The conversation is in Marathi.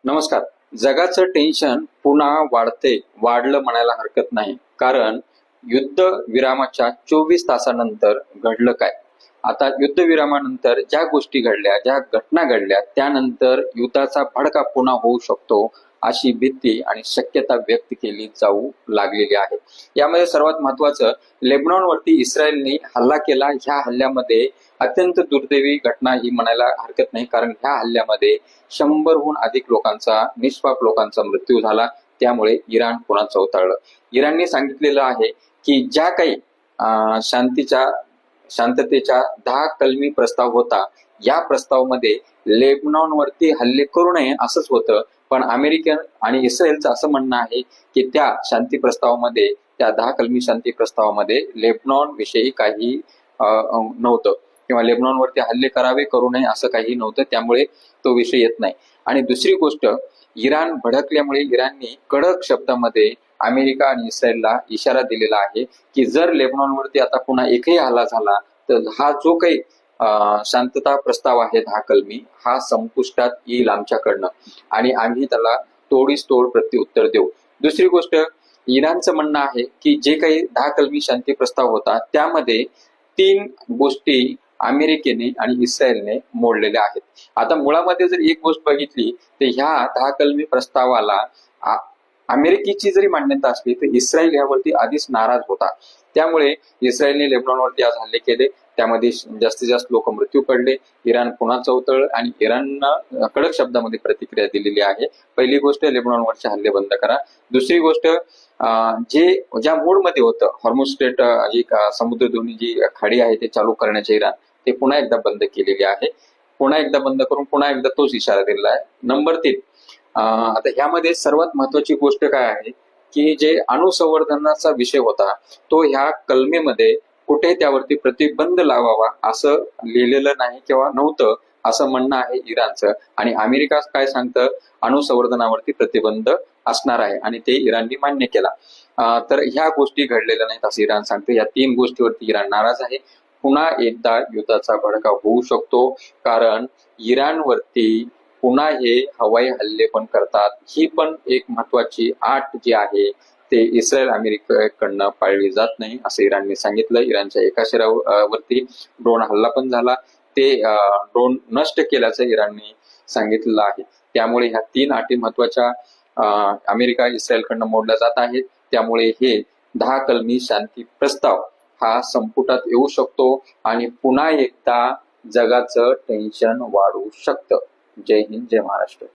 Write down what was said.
नमस्कार. जगाचं टेन्शन पुन्हा वाढलं म्हणायला हरकत नाही. कारण युद्ध विरामाच्या 24 तासानंतर घडलं काय? आता युद्ध विरामानंतर ज्या गोष्टी घडल्या, ज्या घटना घडल्या, त्यानंतर युद्धाचा भडका पुन्हा होऊ शकतो अशी भीती आणि शक्यता व्यक्त केली जाऊ लागलेली आहे. यामध्ये सर्वात महत्वाचं, लेबनॉनवरती इस्रायलने हल्ला केला. ह्या हल्ल्यामध्ये अत्यंत दुर्दैवी घटना ही म्हणायला हरकत नाही, कारण ह्या हल्ल्यामध्ये 100हून अधिक लोकांचा, निष्पाप लोकांचा मृत्यू झाला. त्यामुळे इराण पुन्हा चौताळलं. इराणने सांगितलेलं आहे की ज्या काही शांततेच्या 10 कलमी प्रस्ताव होता, या प्रस्तावामध्ये लेबनॉनवरती हल्ले करू नये असंच होतं. पण अमेरिकन आणि इस्रायलचं असं म्हणणं आहे की त्या शांती प्रस्तावामध्ये, त्या 10 कलमी शांती प्रस्तावामध्ये लेबनॉन विषयी काही नव्हतं, किंवा लेबनॉनवरती हल्ले करावे करू नये असं काही नव्हतं. त्यामुळे तो विषय येत नाही. आणि दुसरी गोष्ट, इराण भडकल्यामुळे इराणने कडक शब्दामध्ये अमेरिका आणि इस्रायलला इशारा दिलेला आहे की जर लेबनॉनवरती आता पुन्हा एकही हल्ला झाला तर हा जो काही शांतता प्रस्ताव आहे 10 कलमी, हा संपुष्टात येईल आमच्याकडनं आणि आम्ही त्याला तोडीस तोड प्रत्युत्तर देऊ. दुसरी गोष्ट, इराणचं म्हणणं आहे की जे काही 10 कलमी शांती प्रस्ताव होता त्यामध्ये 3 गोष्टी अमेरिकेने आणि इस्रायलने मोडलेल्या आहेत. आता मुळामध्ये जर एक गोष्ट बघितली तर ह्या 10 कलमी प्रस्तावाला अमेरिकेची जरी मान्यता असली तर इस्रायल यावरती आधीच नाराज होता. त्यामुळे इस्रायलने लेबनॉनवरती आज हल्ले केले, त्यामध्ये जास्तीत जास्त लोक मृत्यू पडले. इराण पुन्हा चौतळ आणि इराणनं कडक शब्दामध्ये प्रतिक्रिया दिलेली आहे. पहिली गोष्ट, लेबनॉनवरचे हल्ले बंद करा. दुसरी गोष्ट, ज्या मोडमध्ये होतं हॉर्मुझ स्ट्रेट, समुद्रधुनी जी खाडी आहे ते चालू करण्याचे इराण, ते पुन्हा एकदा बंद केलेले आहे. पुन्हा एकदा बंद करून पुन्हा एकदा तोच इशारा दिलेला आहे. नंबर 3, आता ह्यामध्ये सर्वात महत्वाची गोष्ट काय आहे की जे अणुसंवर्धनाचा विषय होता तो ह्या कलमेमध्ये कुठे त्यावरती प्रतिबंध लावावा असं लिहिलेलं नाही किंवा नव्हतं असं म्हणणं आहे इराणचं. आणि अमेरिका काय सांगतं, अणुसंवर्धनावरती प्रतिबंध असणार आहे आणि ते इराणने मान्य केला. तर ह्या गोष्टी घडलेल्या नाहीत असं इराण सांगतं. या 3 गोष्टीवरती इराण नाराज आहे. पुन्हा एकदा युद्धाचा भडका होऊ शकतो, कारण इराणवरती पुन्हा हे हवाई हल्ले पण करतात. ही पण एक महत्वाची आट जी आहे ते इस्रायल अमेरिकेकडनं पाळली जात नाही असं इराणने सांगितलं. इराणच्या एका शहरावरती ड्रोन हल्ला पण झाला, ते ड्रोन नष्ट केल्याचं इराणने सांगितलेलं आहे. त्यामुळे ह्या 3 अटी महत्वाच्या अमेरिका इस्रायलकडनं मोडल्या जात आहेत. त्यामुळे हे 10 कलमी शांती प्रस्ताव हा संपुटात येऊ शकतो आणि पुन्हा एकदा जगाचं टेन्शन वाढू शकतं. जय हिंद, जय महाराष्ट्र.